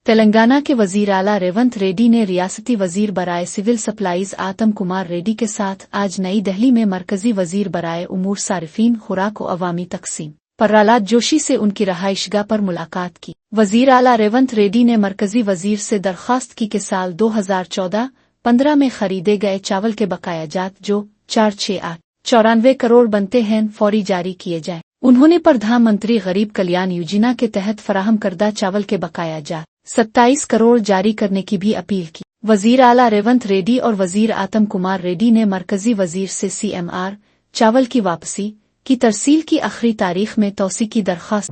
तेलंगाना के वजीर आला रेवंत रेड्डी ने रियासती वजीर बराए सिविल सप्लाईज आतम कुमार रेड्डी के साथ आज नई दिल्ली में मरकजी वजीर बराए उमूर सारिफीन खुराक व अवामी तकसीम प्रहलाद जोशी से उनकी रहाइशगाह पर मुलाकात की। वजीर आला रेवंत रेड्डी ने मरकजी वजीर से दरख्वास्त की कि साल 2014-15 में खरीदे गए चावल के बकाया जात जो 4,694 करोड़ बनते हैं फौरी जारी किए जाएं। उन्होंने प्रधानमंत्री गरीब कल्याण योजना के तहत फराहम करदा चावल के बकाया जात 27 करोड़ जारी करने की भी अपील की। वजीर आला रेवंत रेड्डी और वजीर आतम कुमार रेड्डी ने मरकजी वजीर से CMR चावल की वापसी की तरसील की आखिरी तारीख में तौसी की दरख्वास्त।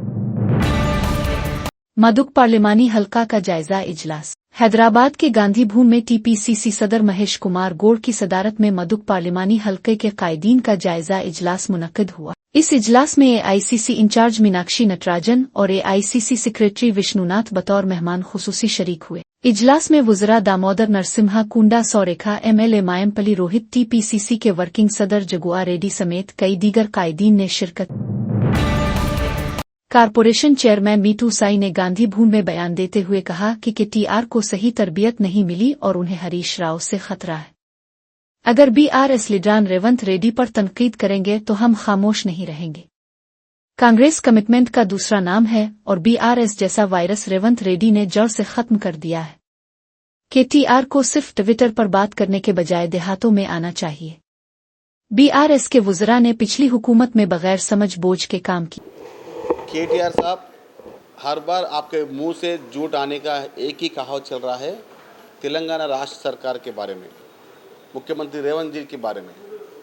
मदुक पार्लिमानी हल्का का जायजा इजलास। हैदराबाद के गांधी भूमि में TPCC सदर महेश कुमार गौड़ की सदारत में मदुक पार्लिमानी हल्के के कायदीन का जायजा इजलास मुनक्किद हुआ। इस इजलास में AICC इंचार्ज मीनाक्षी नटराजन और AICC सेक्रेटरी विष्णुनाथ बतौर मेहमान खुसूसी शरीक हुए। इजलास में वुज़रा दामोदर नरसिम्हा कुंडा सौरेखा MLA मायमपल्ली रोहित TPCC के वर्किंग सदर जगुआ रेड्डी समेत कई दीगर कायदीन ने शिरकत। कारपोरेशन चेयरमैन मीतू साई ने गांधी भूमि में बयान देते हुए कहा कि TR को सही तरबियत नहीं मिली और उन्हें हरीश राव से खतरा है। अगर BRS लीडरान रेवंत रेड्डी पर तनकीद करेंगे तो हम खामोश नहीं रहेंगे। कांग्रेस कमिटमेंट का दूसरा नाम है और BRS जैसा वायरस रेवंत रेड्डी ने जड़ से खत्म कर दिया है। TR को सिर्फ ट्विटर पर बात करने के बजाय देहातों में आना चाहिए। BRS के वुज़रा ने पिछली हुकूमत में बगैर समझ बोझ के काम किए। KTR साहब, हर बार आपके मुंह से झूठ आने का एक ही कहावत चल रहा है तेलंगाना राष्ट्र सरकार के बारे में, मुख्यमंत्री रेवंत जी के बारे में।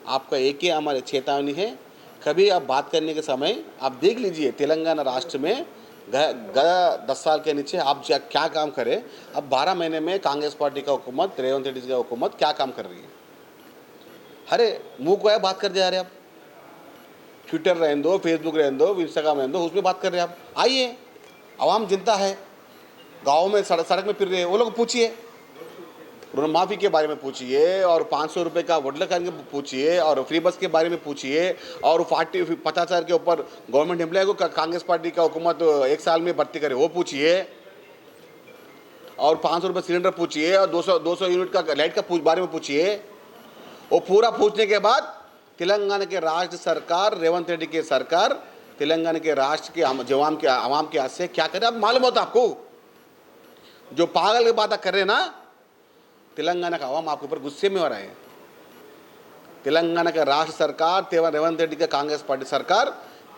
आपका एक ही हमारे चेतावनी है, कभी आप बात करने के समय आप देख लीजिए तेलंगाना राष्ट्र में गया 10 साल के नीचे आप क्या काम करें। अब 12 महीने में कांग्रेस पार्टी का हुकूमत, रेवंत रेड्डी की हुकूमत क्या काम कर रही है। अरे मुँह को है बात कर जा रहे आप, ट्विटर रहने दो, फेसबुक रहने दो, इंस्टाग्राम रहने दो, उसमें बात कर रहे हैं आप। आइए, आवाम जनता है, गाँव में सड़क में फिर रहे हैं, वो लोग पूछिए, ऋण माफ़ी के बारे में पूछिए और 500 रुपये का वोडल करके पूछिए और फ्री बस के बारे में पूछिए और 50,000 के ऊपर गवर्नमेंट एम्प्लॉय को कांग्रेस पार्टी का हुकूमत 1 साल में भर्ती करे वो पूछिए और 500 रुपये सिलेंडर पूछिए और 200 यूनिट का लाइट का बारे में पूछिए। वो पूरा पूछने के बाद तेलंगाना के राष्ट्र सरकार, रेवंत रेड्डी की सरकार तेलंगाना के राष्ट्र के आवाम के हाथ से क्या करे अब मालूम होता आपको। जो पागल की बात कर रहे हैं ना, तेलंगाना का आवाम आपके ऊपर गुस्से में हो रहे हैं। तेलंगाना का राष्ट्र सरकार, रेवंत रेड्डी का कांग्रेस पार्टी सरकार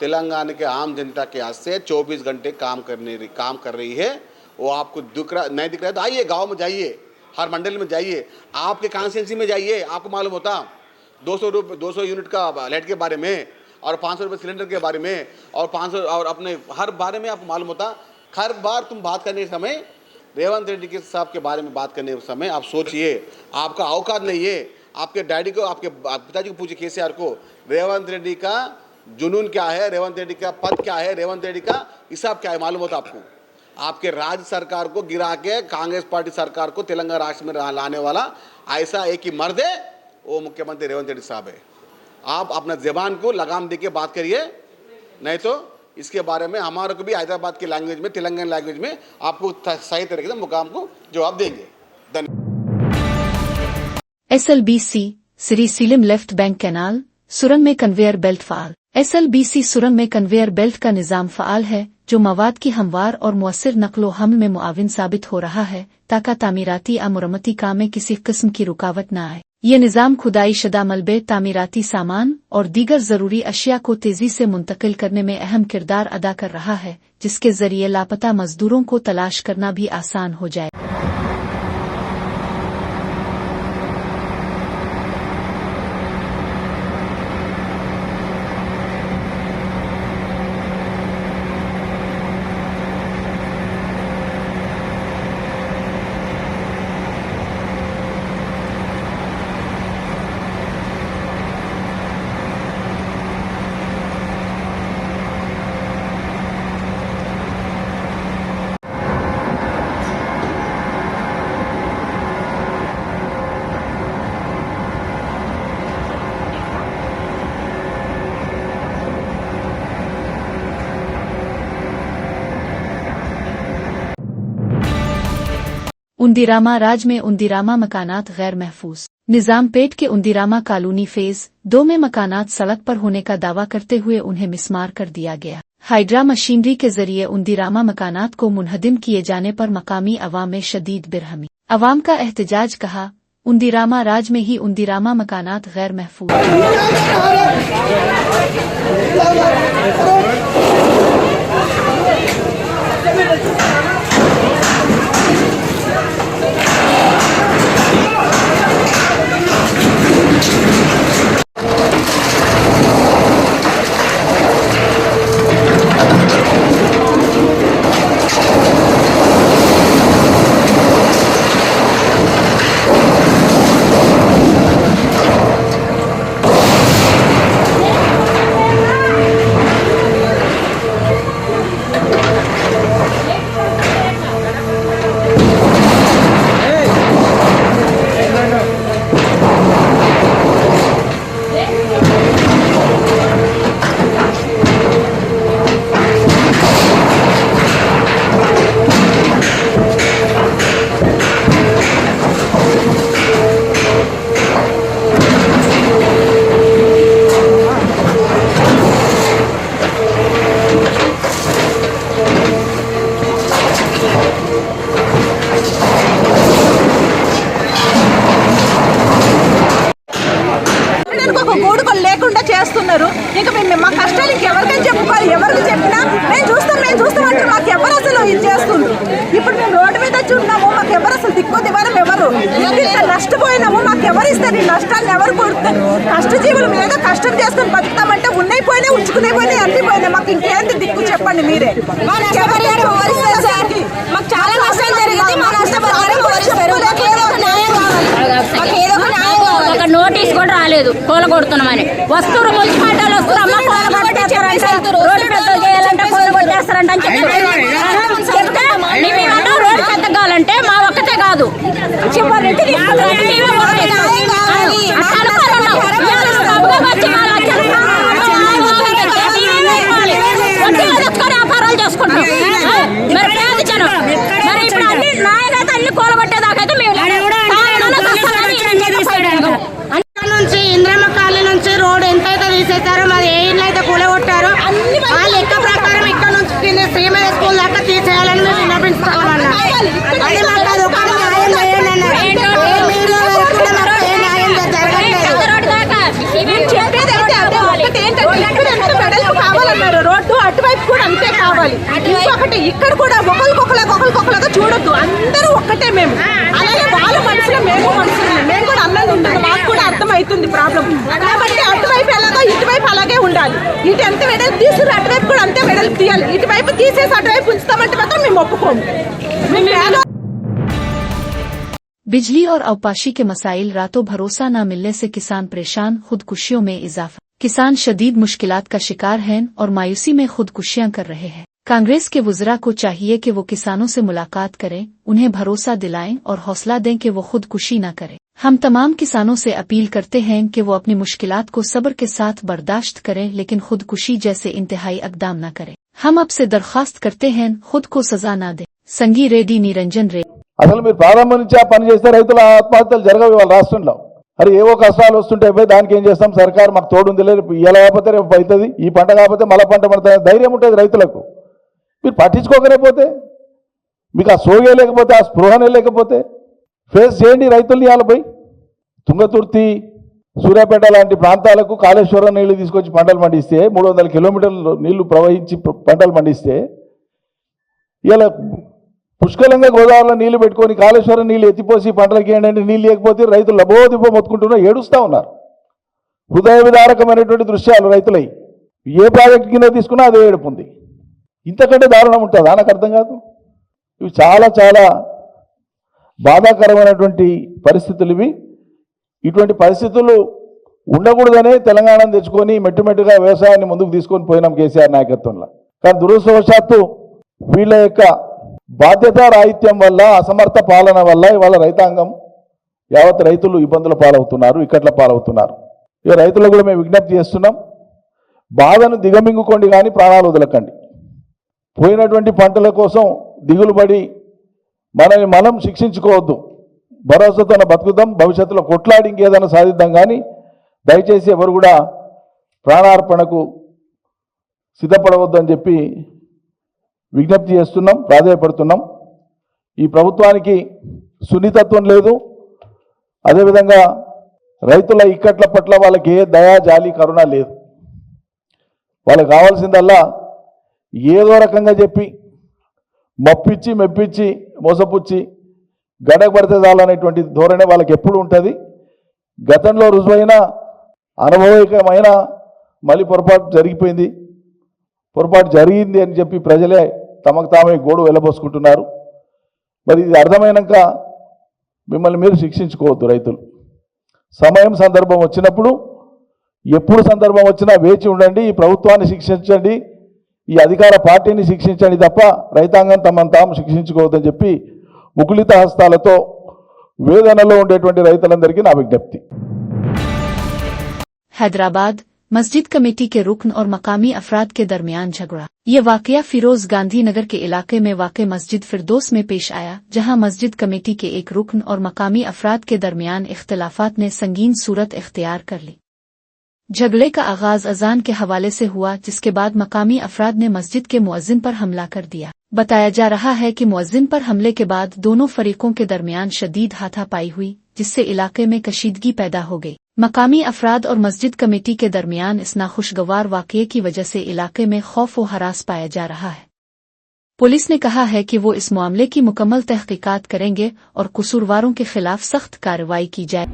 तेलंगाना के आम जनता के हाथ से 24 घंटे काम कर रही है। वो आपको नहीं दिख रहा है तो आइए, गाँव में जाइए, हर मंडल में जाइए, आपके कॉन्स्टिट्यूंसी में जाइए, आपको मालूम होता 200 यूनिट का लाइट के बारे में और 500 रुपये सिलेंडर के बारे में और 500 और अपने हर बारे में आपको मालूम होता। हर बार तुम बात करने के समय रेवंत रेड्डी के साहब के बारे में बात करने के समय आप सोचिए, आपका औकात नहीं है। आपके डैडी को, आपके पिताजी को पूछिए, KCR को, रेवंत रेड्डी का जुनून क्या है, रेवंत रेड्डी का पद क्या है, रेवंत रेड्डी का हिसाब क्या है, मालूम होता आपको। आपके राज्य सरकार को गिरा के कांग्रेस पार्टी सरकार को तेलंगाना राष्ट्र में लाने वाला ऐसा एक ही मर्द है, वो मुख्यमंत्री रेवंत रेड्डी साहब है। आप अपना ज़बान को लगाम दे के बात करिए, नहीं तो इसके बारे में हमारे को भी हैदराबाद की लैंग्वेज में, तेलंगाना लैंग्वेज में आपको सही तरीके से मुकाम को जवाब देंगे। SLBC Srisailam left bank canal सुरंग में कन्वेयर बेल्ट फ़ाल। SLBC सुरंग में कन्वेयर बेल्ट का निज़ाम फ़ाल है जो मवाद की हमवार और मुअस्सिर नकलो हमल में मुआविन साबित हो रहा है ताकि तामीराती या मुरम्मती काम में किसी किस्म की रुकावट न आए। ये निज़ाम खुदाई शुदा मलबे, तामीराती सामान और दीगर ज़रूरी अशिया को तेज़ी से मुंतकिल करने में अहम किरदार अदा कर रहा है, जिसके ज़रिए लापता मज़दूरों को तलाश करना भी आसान हो जाए। उंदीरामा राज में उंदीरामा मकानात गैर महफूज। निजामपेट के उंदीरामा कॉलोनी फेज 2 में मकानात सड़क पर होने का दावा करते हुए उन्हें मिसमार कर दिया गया। हाइड्रा मशीनरी के जरिए उंदीरामा मकानात को मुनहदिम किए जाने पर मकामी अवाम में शदीद बेरहमी। अवाम का एहतजाज, कहा उंदीरामा राज में ही उंदीरामा मकानात गैर महफूज। ఇంకా మేము మా కష్టాలు ఇంకెవరికైనా చెప్పుకోవాలి, ఎవరికి చెప్పినా మేము చూస్తామంటే మాకు ఎవరు అసలు ఇది చేస్తుంది. ఇప్పుడు మేము రోడ్డు మీద వచ్చి ఉన్నాము, మాకు ఎవరు అసలు దిక్కుదివ్వడం ఎవరు, ఇంత నష్టపోయినాము, మాకు ఎవరు ఇస్తారు ఈ నష్టాన్ని, ఎవరు కొడుతారు? కష్టజీవులు మీద కష్టం చేసుకుని బతుకుతామంటే ఉన్నాయి పోయినాయి, ఉంచుకునే పోయినాయి, అన్ని పోయినాయి, మాకు ఇంకేంటి దిక్కు చెప్పండి మీరే. మాకు చాలా నష్టం జరిగింది, మా నష్టపరిహారం ఒక నోటీస్ కూడా రాలేదు కూలగొడుతున్నామని. వస్తువులు మున్సిపాలిటీలు వస్తున్నారు, అమ్మ కూలగొట్టేస్తారంట, రోడ్డు పెద్ద చేయాలంటే కూలగొట్టేస్తారంట అని చెప్తే మేమేమన్నా రోడ్డు పెద్ద కావాలంటే మా ఒక్కటే కాదు చివరికి వ్యాపారాలు చేసుకుంటాం. మరి పేద జనం మరి ఇప్పుడు అన్ని నాయనైతే అన్ని కూలగొట్టేదాకైతే మేము నుంచి ఇంద్రమ్మ కాలనీ నుంచి రోడ్ ఎంతైతే తీసేస్తారో మరి ఏ ఇళ్ళు అయితే కూలగొట్టారో ఆ లెక్క ప్రకారం ఇక్కడ నుంచి శ్రీమయ స్కూల్ దాకా తీసేయాలని మేము విన్నపించుకోవాలన్నా. అది మాకు అది ఒక న్యాయం చేయండి అన్నారు. ఏ న్యాయం జరగట్లేదు. కావాలన్నారు రోడ్డు అటువైపు కూడా అంతే కావాలి. ఇంకొకటి ఇక్కడ కూడా ఒకరికొకరుగా చూడొద్దు, అందరూ ఒక్కటే. మేము అలాగే వాళ్ళ మనుషులు, మేము మనుషులు, మేము కూడా అన్నది ఉంటుంది, మాకు కూడా అర్థమవుతుంది ప్రాబ్లం. కాబట్టి అటువైపు ఎలాగో ఇటువైపు అలాగే ఉండాలి. ఇటు ఎంత వెడల్పు తీసుకుని అటువైపు కూడా అంతే వెడల్పు తీయాలి. ఇటువైపు తీసేసి అటువైపు ఉంచుతామంటే మాత్రం మేము ఒప్పుకోము. बिजली और अवपाशी के मसाइल, रातों भरोसा न मिलने से किसान परेशान, खुदकुशियों में इजाफा। किसान शदीद मुश्किलात का शिकार हैं और मायूसी में खुदकुशियां कर रहे हैं। कांग्रेस के वुज़रा को चाहिए कि वो किसानों से मुलाकात करें, उन्हें भरोसा दिलाएं और हौसला दें कि वो खुदकुशी न करें। हम तमाम किसानों से अपील करते हैं कि वो अपनी मुश्किलात को सब्र के साथ बर्दाश्त करें, लेकिन खुदकुशी जैसे इंतहाई इक़दाम न करें। हम अब से दरख्वास्त करते हैं, खुद को सजा न दें। संगी रेड्डी, निरंजन रेड्डी। అసలు మీరు ప్రారంభం నుంచి ఆ పని చేస్తే రైతుల ఆత్మహత్యలు జరగవు ఇవాళ రాష్ట్రంలో. అరే ఏవో కష్టాలు వస్తుంటే దానికి ఏం చేస్తాం, సర్కారు మాకు తోడుంది లేదు, ఇలా కాకపోతే రేపు అవుతుంది, ఈ పంట కాకపోతే మళ్ళీ పంట పడుతుంది, ధైర్యం ఉంటుంది రైతులకు. మీరు పట్టించుకోకనే పోతే, మీకు ఆ సోగే లేకపోతే, ఆ స్పృహనే లేకపోతే ఫేస్ చేయండి రైతుల్ని. ఇవాళ పోయి తుంగతుర్తి, సూర్యాపేట లాంటి ప్రాంతాలకు కాళేశ్వరం నీళ్లు తీసుకొచ్చి పంటలు పండిస్తే, 300 కిలోమీటర్లు నీళ్లు ప్రవహించి పంటలు పండిస్తే, ఇలా పుష్కలంగా గోదావరిలో నీళ్లు పెట్టుకొని కాళేశ్వరం నీళ్ళు ఎత్తిపోసి పంటలకి ఏంటంటే నీళ్ళు లేకపోతే రైతులు లబోదిబ్బో మొత్తుకుంటున్నా ఏడుస్తూ ఉన్నారు. హృదయ విదారకమైనటువంటి దృశ్యాలు రైతులై. ఏ ప్రాజెక్టు కింద తీసుకున్నా అదే ఏడుపు ఉంది. ఇంతకంటే దారుణం ఉంటుందా? నాకు అర్థం కాదు. ఇవి చాలా చాలా బాధాకరమైనటువంటి పరిస్థితులు ఇవి. ఇటువంటి పరిస్థితులు ఉండకూడదనే తెలంగాణను తెచ్చుకొని మెట్టుమెట్టుగా వ్యవసాయాన్ని ముందుకు తీసుకొని పోయినాం కేసీఆర్ నాయకత్వంలో. కానీ దురదృష్టవశాత్తు వీళ్ళ యొక్క బాధ్యత రాహిత్యం వల్ల, అసమర్థ పాలన వల్ల ఇవాళ రైతాంగం యావత్ రైతులు ఇబ్బందుల పాలవుతున్నారు, ఇక్కట్ల పాలవుతున్నారు. ఇక రైతులకు కూడా మేము విజ్ఞప్తి చేస్తున్నాం, బాధను దిగమింగుకోండి కానీ ప్రాణాలు వదలకండి. పోయినటువంటి పంటల కోసం దిగులు పడి మనల్ని మనం శిక్షించుకోవద్దు, భరోసాతో బతుకుదాం, భవిష్యత్తులో కొట్లాడి ఇంకేదైనా సాధిద్దాం. కానీ దయచేసి ఎవరు కూడా ప్రాణార్పణకు సిద్ధపడవద్దు అని చెప్పి విజ్ఞప్తి చేస్తున్నాం, ప్రాధాయపడుతున్నాం. ఈ ప్రభుత్వానికి సున్నితత్వం లేదు. అదేవిధంగా రైతుల ఇక్కట్ల పట్ల వాళ్ళకి ఏ దయా జాలి కరుణ లేదు. వాళ్ళకి కావాల్సిందల్లా ఏదో రకంగా చెప్పి మప్పించి మెప్పించి మోసపుచ్చి గడకు పడితే చాలనేటువంటి ధోరణి వాళ్ళకి ఎప్పుడు ఉంటుంది. గతంలో రుజువైన అనుభవైకమైన మళ్ళీ పొరపాటు జరిగింది అని చెప్పి ప్రజలే తమకు తామే గోడు వెలబోసుకుంటున్నారు. మరి ఇది అర్థమైనాక మిమ్మల్ని మీరు శిక్షించుకోవద్దు. రైతులు సమయం సందర్భం వచ్చినప్పుడు, ఎప్పుడు సందర్భం వచ్చినా వేచి ఉండండి. ఈ ప్రభుత్వాన్ని శిక్షించండి, ఈ అధికార పార్టీని శిక్షించండి తప్ప రైతాంగం తమను తాము శిక్షించుకోవద్దని చెప్పి ముకులిత హస్తాలతో వేదనలో ఉండేటువంటి రైతులందరికీ నా విజ్ఞప్తి. हैदराबाद मस्जिद कमेटी के रुकन और मकामी अफराद के दरमियान झगड़ा। ये वाकया फिरोज गांधी नगर के इलाके में वाक़ मस्जिद फिरदौस में पेश आया, जहां मस्जिद कमेटी के एक रुकन और मकामी अफराद के दरमियान इख्तिलाफात ने संगीन सूरत इख्तियार कर ली। झगड़े का आगाज अजान के हवाले से हुआ, जिसके बाद मकामी अफराद ने मस्जिद के मुअज्जिन पर हमला कर दिया। बताया जा रहा है कि मुअज्जिन पर हमले के बाद दोनों फरीकों के दरमियान शदीद हाथापाई हुई, जिससे इलाके में कशीदगी पैदा हो गई। मकामी अफराद और मस्जिद कमेटी के दरमियान इस नाखुशगवार वाक़ये की वजह से इलाके में खौफ व हरास पाया जा रहा है। पुलिस ने कहा है कि वो इस मामले की मुकम्मल तहकीकात करेंगे और कसूरवारों के खिलाफ सख्त कार्रवाई की जाए।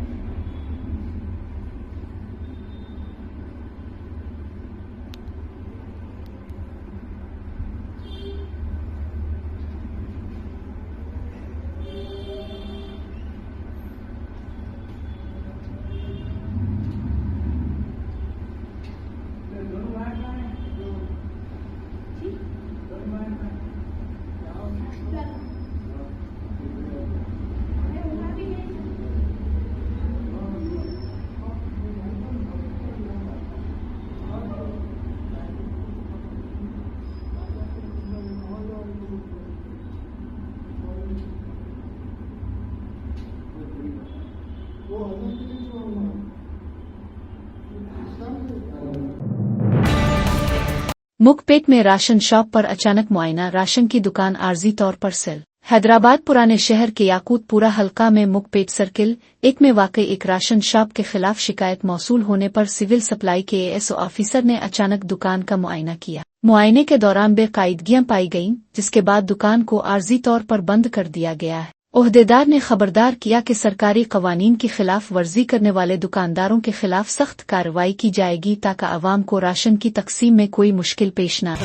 मुकपेट में राशन शॉप पर अचानक मुआयना, राशन की दुकान आर्जी तौर पर सेल। हैदराबाद पुराने शहर के याकूतपुरा हल्का में मुकपेट सर्किल एक में वाक़ई एक राशन शॉप के खिलाफ शिकायत मौसूल होने पर सिविल सप्लाई के एएसओ ऑफिसर ने अचानक दुकान का मुआयना किया। मुआयने के दौरान बेकायदगियां पाई गईं, जिसके बाद दुकान को आर्जी तौर पर बंद कर दिया गया है। ओहदेदार ने खबरदार किया कि सरकारी कवानीन की खिलाफ वर्जी करने वाले दुकानदारों के खिलाफ सख्त कार्रवाई की जाएगी, ताकि आवाम को राशन की तकसीम में कोई मुश्किल पेश न आए।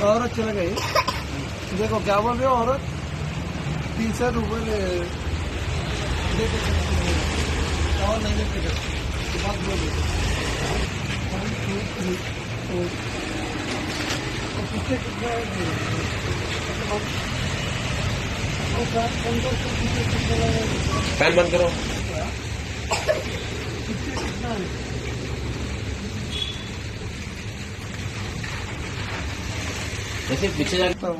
औरत चले गई, देखो क्या बोल रहे हो औरत, 300 रुपये और नहीं देते बात बोल रहे फैन बंद करो। ऐसे पीछे जाता हूँ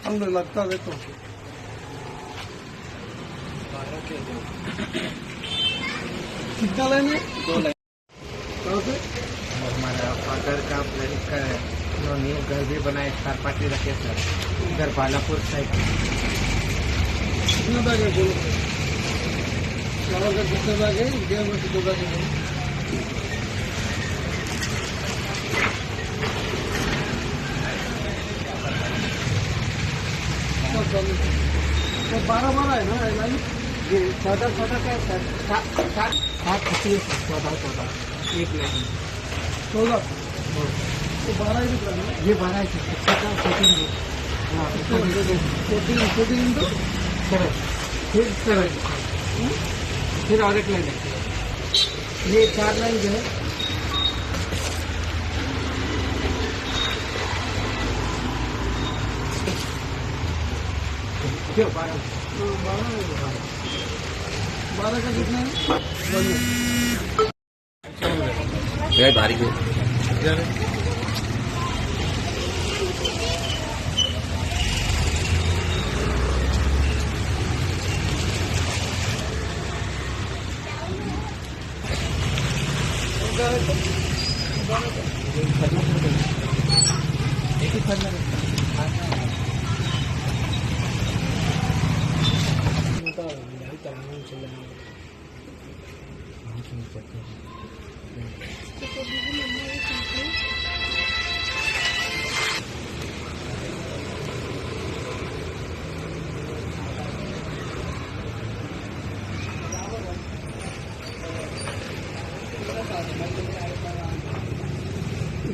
हम लगता है तो कितना लेंगे? 2 लाइन। हमारा फादर का लड़का न्यू घर भी बनाए, 4 पार्टी रखे सर, इधर बालापुर साइड। कितना बैग है? कितने बैग है? 2 बैग है। तो 12 है ना ये 14 क्या है सर? 7 14 एक लाइन 16 तो 12 ही निकला ना, ये 12 है 14 हाँ 14 इंटू 7 फिर 7 फिर और एक लाइन है, ये 4 लाइन जो है क्यों 12 का कितना है? भारी है।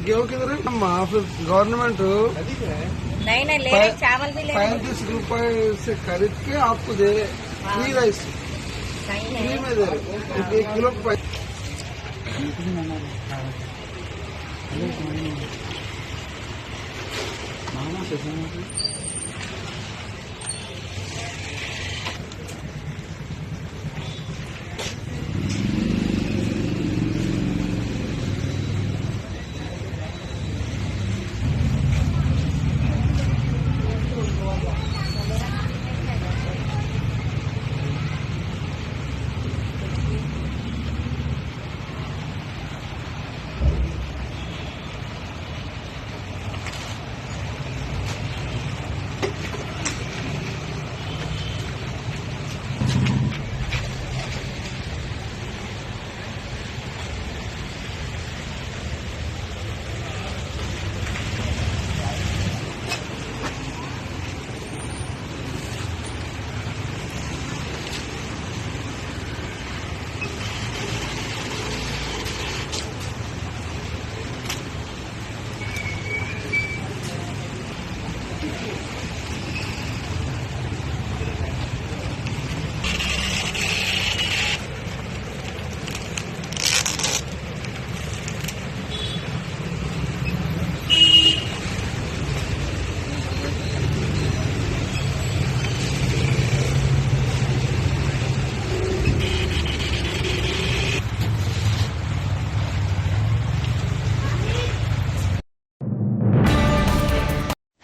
गेहूं किधर है? फिर गवर्नमेंट नहीं ले रहे, चावल भी ले रहे। 35 रुपए से खरीद के आपको दे रहे फ्री राइस, फ्री में दे रहे 1 किलो का।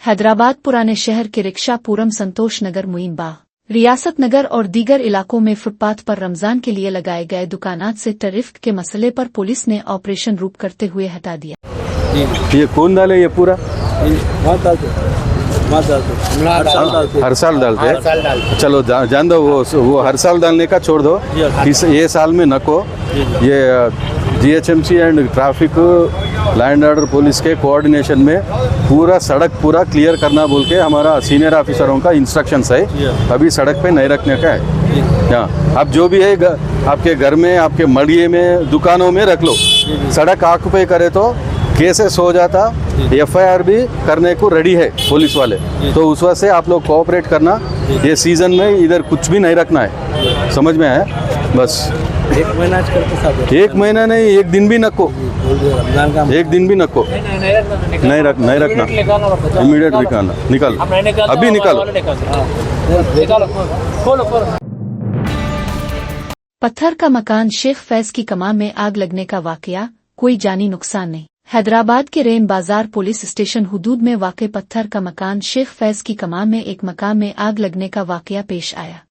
हैदराबाद पुराने शहर के रिक्शापुरम, संतोष नगर, मुइनबाग, रियासत नगर और दीगर इलाकों में फुटपाथ पर रमजान के लिए लगाए गए दुकानात से टैरिफ के मसले पर पुलिस ने ऑपरेशन रूप करते हुए हटा दिया। ये कौन डाले? ये पूरा हर साल डालते हैं। चलो जान दो, वो हर साल डालने का छोड़ दो, ये साल में नको। ये GHMC and traffic land order police के कोऑर्डिनेशन में पूरा सड़क पूरा क्लियर करना बोल के हमारा सीनियर ऑफिसरों का इंस्ट्रक्शंस है। अभी सड़क पे नहीं रखने का है। हाँ, अब जो भी है आपके घर में, आपके मड़िए में, दुकानों में रख लो। सड़क ऑक्युपाई करे तो केसेस हो जाता, एफआईआर भी करने को रेडी है पुलिस वाले। तो उस वजह से आप लोग कोऑपरेट करना। ये सीजन में इधर कुछ भी नहीं रखना है, समझ में है? बस 1 महीना करते, 1 महीना नहीं, 1 दिन भी नको, 1 दिन भी नको, नहीं रखना, इमीडिएट निकाल, अभी निकालो। पत्थर का मकान, शेख फैज की कमान में आग लगने का वाकया, कोई जानी नुकसान नहीं। हैदराबाद के रेन बाजार पुलिस स्टेशन हुदूद में वाक़े पत्थर का मकान शेख फैज की कमान में एक मकान में आग लगने का वाकया पेश आया।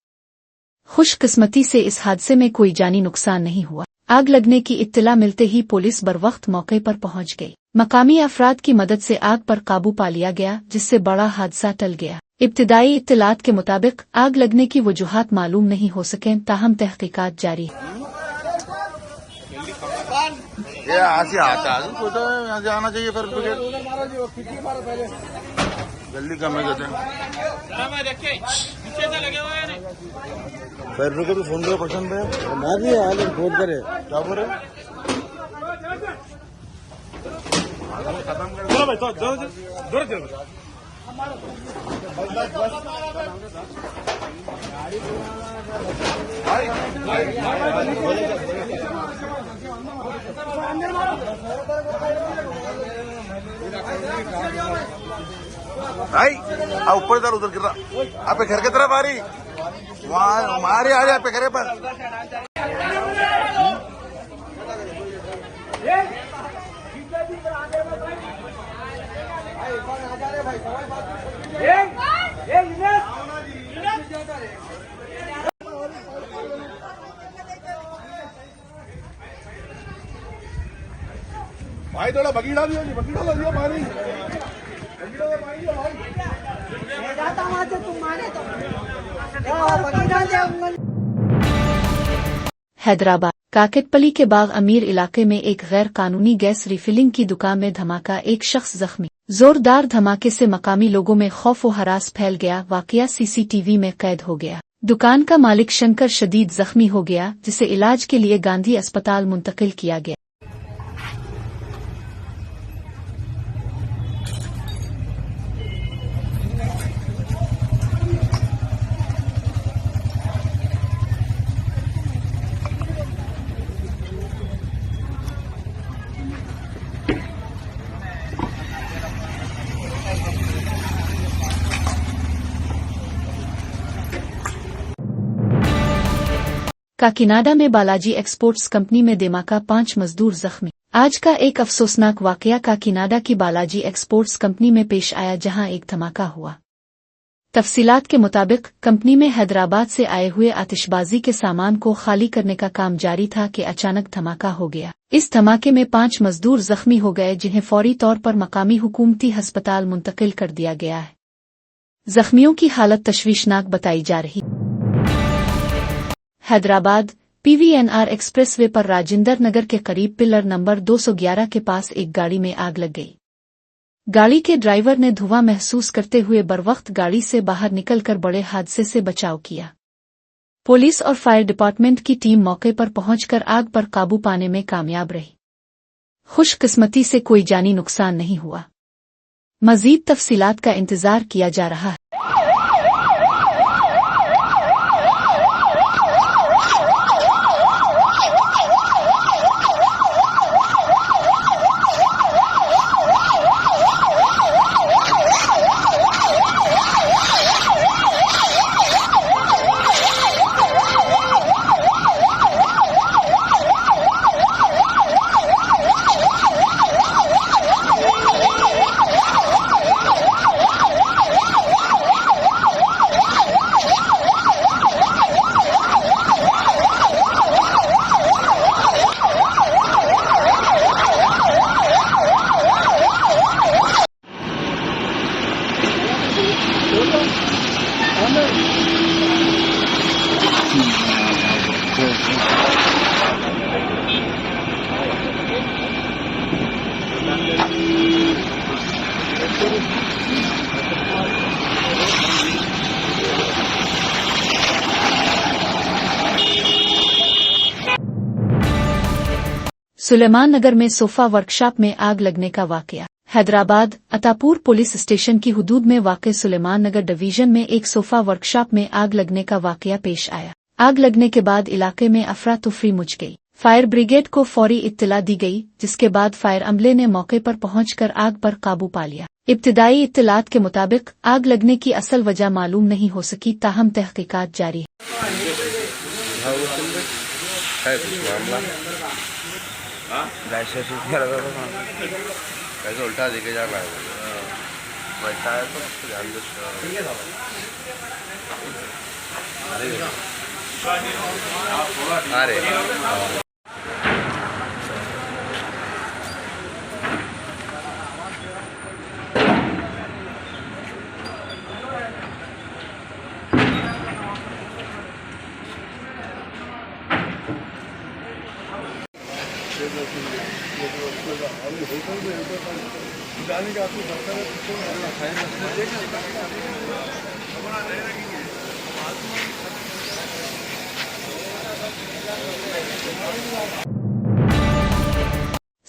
खुशकिस्मती से इस हादसे में कोई जानी नुकसान नहीं हुआ। आग लगने की इत्तला मिलते ही पुलिस बरवक्त मौके पर पहुंच गई। मकामी अफराद की मदद से आग पर काबू पा लिया गया, जिससे बड़ा हादसा टल गया। इब्तिदाई इत्तलात के मुताबिक आग लगने की वजूहात मालूम नहीं हो सके, ताहम तहकीकात जारी है। ये ऐसे आता है, यहाँ से आना चाहिए फिर जल्दी कम है। फिर रुको तो फोन करो, पसंद है मार दिया हाल फोन करे, क्या बोल रहे खत्म कर भाई। तो जोर भाई ऊपर इधर उधर गिर रहा आप घर की तरफ आ रही वहाँ हमारे आ रहे आप घरे पर भाई थोड़ा बगीड़ा दियो पानी हैदराबाद काकटपली के बाग अमीर इलाके में एक गैर कानूनी गैस रिफिलिंग की दुकान में धमाका, एक शख्स जख्मी। जोरदार धमाके से मकामी लोगों में खौफ व हरास फैल गया। वाकया सीसीटीवी में कैद हो गया। दुकान का मालिक शंकर शदीद जख्मी हो गया, जिसे इलाज के लिए गांधी अस्पताल मुंतकिल किया गया। काकीनाडा में बालाजी एक्सपोर्ट्स कंपनी में धमाका, 5 मजदूर जख्मी। आज का एक अफसोसनाक वाकया काकीनाडा की बालाजी एक्सपोर्ट्स कंपनी में पेश आया, जहां एक धमाका हुआ। तफसीलात के मुताबिक कंपनी में हैदराबाद से आए हुए आतिशबाजी के सामान को खाली करने का काम जारी था कि अचानक धमाका हो गया। इस धमाके में 5 मजदूर जख्मी हो गए, जिन्हें फौरी तौर पर मकामी हुकूमती अस्पताल मुंतकिल कर दिया गया है। जख्मियों की हालत तशवीशनाक बताई जा रही। हैदराबाद पीवीएनआर एक्सप्रेसवे पर राजेंद्र नगर के करीब पिलर नंबर 211 के पास एक गाड़ी में आग लग गई। गाड़ी के ड्राइवर ने धुआं महसूस करते हुए बरवक्त गाड़ी से बाहर निकलकर बड़े हादसे से बचाव किया। पुलिस और फायर डिपार्टमेंट की टीम मौके पर पहुंचकर आग पर काबू पाने में कामयाब रही। खुशकिस्मती से कोई जानी नुकसान नहीं हुआ। मजीद तफसीलात का इंतजार किया जा रहा है। सुलेमान नगर में सोफा वर्कशॉप में आग लगने का वाकया। हैदराबाद अतापुर पुलिस स्टेशन की हुदूद में वाक़ सुलेमान नगर डिवीजन में एक सोफा वर्कशॉप में आग लगने का वाकया पेश आया। आग लगने के बाद इलाके में अफरा तफरी मच गई। फायर ब्रिगेड को फौरी इत्तला दी गई, जिसके बाद फायर अमले ने मौके पर पहुंचकर आग पर काबू पा लिया। इब्तिदाई इत्तलात के मुताबिक आग लगने की असल वजह मालूम नहीं हो सकी, ताहम तहकीकात जारी है। कैसे उल्टा देके जा रहा है बैठा है तो ध्यान दे। अरे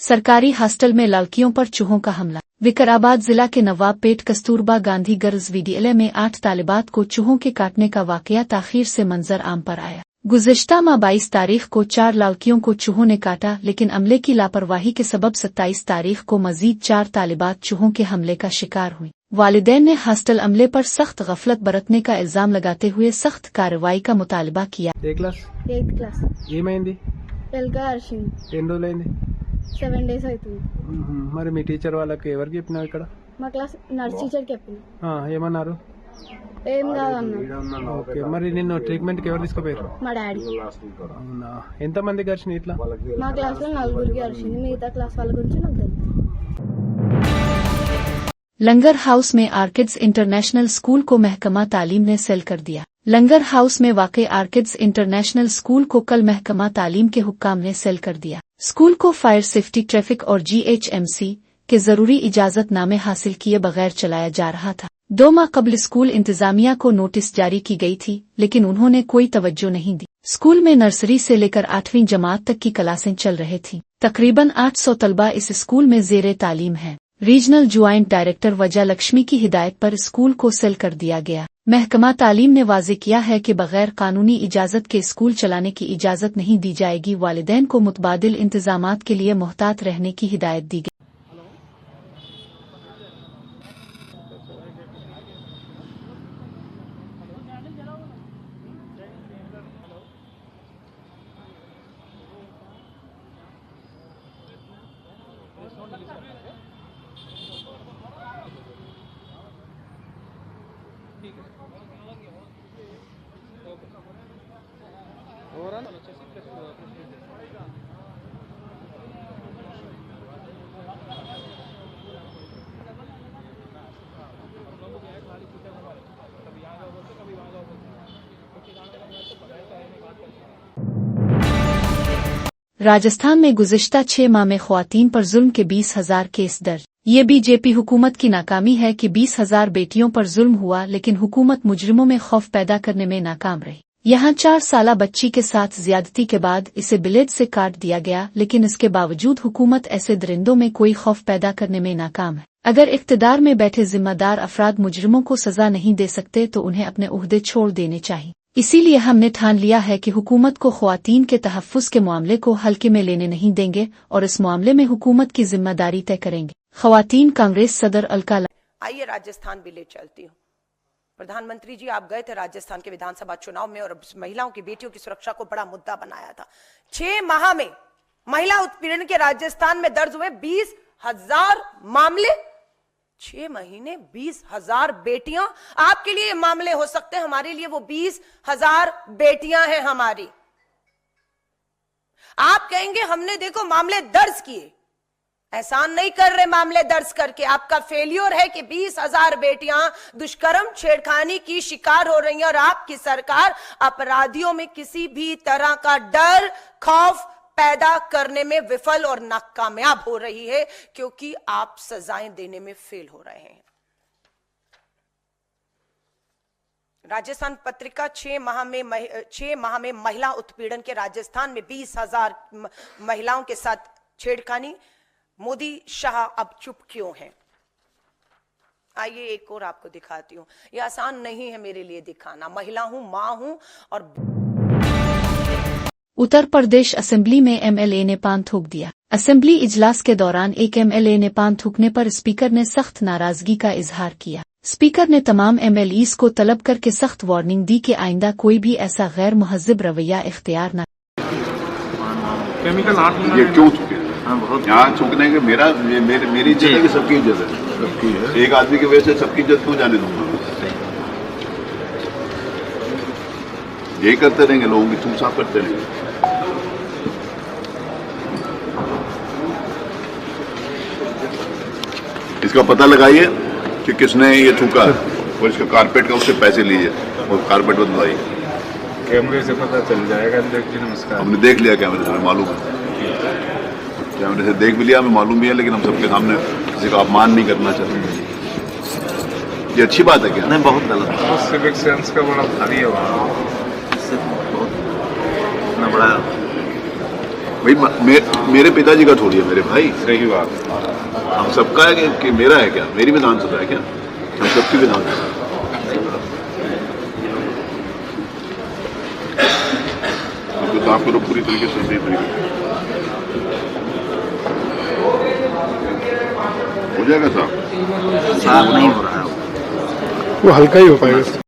सरकारी हॉस्टल में लड़कियों पर चूहों का हमला। विकाराबाद जिला के नवाबपेट कस्तूरबा गांधी गर्ल्स विद्यालय में 8 तालिबात को चूहों के काटने का वाकया ताखीर से मंजर आम पर आया। गुज़िश्ता माह 22 तारीख को 4 लड़कियों को चूहों ने काटा, लेकिन अमले की लापरवाही के सबब 27 तारीख को मजीद 4 तालिबात चूहों के हमले का शिकार हुई। वालिदैन ने हॉस्टल अमले पर सख्त गफलत बरतने का इल्जाम लगाते हुए सख्त कार्रवाई का मुतालबा किया। ఏ క్లాస్? 8th క్లాస్ ఏమైంది? ఎల్గా అర్షింది. ఎన్ని రోజులైంది? 7 days అవుతుంది. మరి మీ టీచర్ వాళ్ళకి ఎవరికి చెప్పినావు ఇక్కడ? మా క్లాస్ నర్స్ టీచర్కి చెప్పిన. ఏమన్నారు? ఏం కాదన్నా. ఓకే, మరి నిన్ను ట్రీట్మెంట్కి ఎవరు తీసుకుపోయారు? మా డాడీ. అవునా, ఎంతమందికి అరిచినాయి ఇట్లా? మా క్లాస్లో 4 అరిచింది, మిగతా క్లాస్ వాళ్ళ గురించి నాకు తెలుసు. लंगर हाउस में आर्किड्स इंटरनेशनल स्कूल को महकमा तालीम ने सेल कर दिया। लंगर हाउस में वाक़ई आर्किड्स इंटरनेशनल स्कूल को कल महकमा तालीम के हुक्काम ने सेल कर दिया। स्कूल को फायर सेफ्टी, ट्रैफिक और GHMC के जरूरी इजाजतनामे हासिल किए बगैर चलाया जा रहा था। 2 माह कबल स्कूल इंतजामिया को नोटिस जारी की गई थी, लेकिन उन्होंने कोई तवज्जो नहीं दी। स्कूल में नर्सरी से लेकर 8वीं जमात तक की क्लासें चल रही थीं। तकरीबन 800 तलबा इस स्कूल में ज़ेरे तालीम है। रीजनल ज्वाइंट डायरेक्टर वजह लक्ष्मी की हिदायत पर स्कूल को सेल कर दिया गया। महकमा तालीम ने वाज़े किया है कि बगैर कानूनी इजाज़त के स्कूल चलाने की इजाज़त नहीं दी जाएगी। वालिदैन को मुतबादिल इंतजामात के लिए मोहतात रहने की हिदायत दी गई। राजस्थान में गुज़िश्ता 6 माह में ख्वातीन पर जुल्म के 20,000 केस दर्ज। ये बीजेपी हुकूमत की नाकामी है कि 20,000 बेटियों पर जुल्म हुआ, लेकिन हुकूमत मुजरिमों में खौफ पैदा करने में नाकाम रही। यहाँ 4 साला बच्ची के साथ ज्यादती के बाद इसे ब्लेड से काट दिया गया, लेकिन इसके बावजूद हुकूमत ऐसे दरिंदों में कोई खौफ पैदा करने में नाकाम है। अगर इक़्तिदार में बैठे जिम्मेदार अफराद मुजरिमों को सजा नहीं दे सकते तो उन्हें अपने उहदे छोड़ देने चाहिए। इसीलिए हमने ठान लिया है कि हुकूमत को ख्वातीन के तहफ़्फ़ुज़ के मामले को हल्के में लेने नहीं देंगे और इस मामले में हुकूमत की जिम्मेदारी तय करेंगे। ख्वातीन कांग्रेस सदर अलका। आइए राजस्थान भी ले चलती हूँ। प्रधानमंत्री जी, आप गए थे राजस्थान के विधानसभा चुनाव में और महिलाओं की बेटियों की सुरक्षा को बड़ा मुद्दा बनाया था। 6 माह में महिला उत्पीड़न के राजस्थान में दर्ज हुए 20,000 मामले। 6 महीने 20,000 बेटियां। आपके लिए मामले हो सकते हैं, हमारे लिए वो 20,000 बेटियां हैं हमारी। आप कहेंगे हमने देखो मामले दर्ज किए, एहसान नहीं कर रहे मामले दर्ज करके। आपका फेलियर है कि 20,000 बेटियां दुष्कर्म छेड़खानी की शिकार हो रही हैं और आपकी सरकार अपराधियों में किसी भी तरह का डर खौफ पैदा करने में विफल और नाकामयाब हो रही है, क्योंकि आप सजाएं देने में फेल हो रहे हैं। राजस्थान पत्रिका 6 माह में महिला उत्पीड़न के राजस्थान में 20,000 महिलाओं के साथ छेड़खानी। मोदी शाह अब चुप क्यों हैं? आइए एक और आपको दिखाती हूं। यह आसान नहीं है मेरे लिए दिखाना। महिला हूं, मां हूं और उत्तर प्रदेश असेंबली में MLA ने पान थूक दिया। असेंबली इजलास के दौरान एक MLA ने पान थूकने पर स्पीकर ने सख्त नाराजगी का इजहार किया। स्पीकर ने तमाम MLEs को तलब करके सख्त वार्निंग दी कि आइंदा कोई भी ऐसा गैर मुहज़्ज़िब रवैया इख्तियार न। ये क्यों थूके? यहाँ थूकने के मेरी इज्जत है कि सबकी इज्जत है? सबकी है। एक आदमी की वजह से सबकी इज्जत क्यों जाने दूंगा? यही करते रहेंगे, लोगों की थूक साफ करते रहेंगे। इसका पता लगाइए कि किसने ये थूका और इसका कारपेट का उससे पैसे लीजिए और कारपेट बदलवाइए। कैमरे से पता चल जाएगा। नमस्कार। हमने देख लिया कैमरे से, हमें मालूम है। कैमरे से देख भी लिया, हमें मालूम भी है, लेकिन हम सबके सामने किसी का अपमान नहीं करना चाहते। ये अच्छी बात है क्या? नहीं, बहुत गलत है। सिविक सेंस का बड़ा भारी है वहाँ। इतना बड़ा भाई मेरे पिताजी का छोड़िए, मेरे भाई। सही बात। हम सबका है कि मेरा है क्या? मेरी विधानसभा है क्या? हम सबकी विधानसभा। तो साफ करो पूरी तरीके से, सही तरीके से। जाएगा साफ? साफ नहीं हो रहा है, वो हल्का ही हो पाएगा।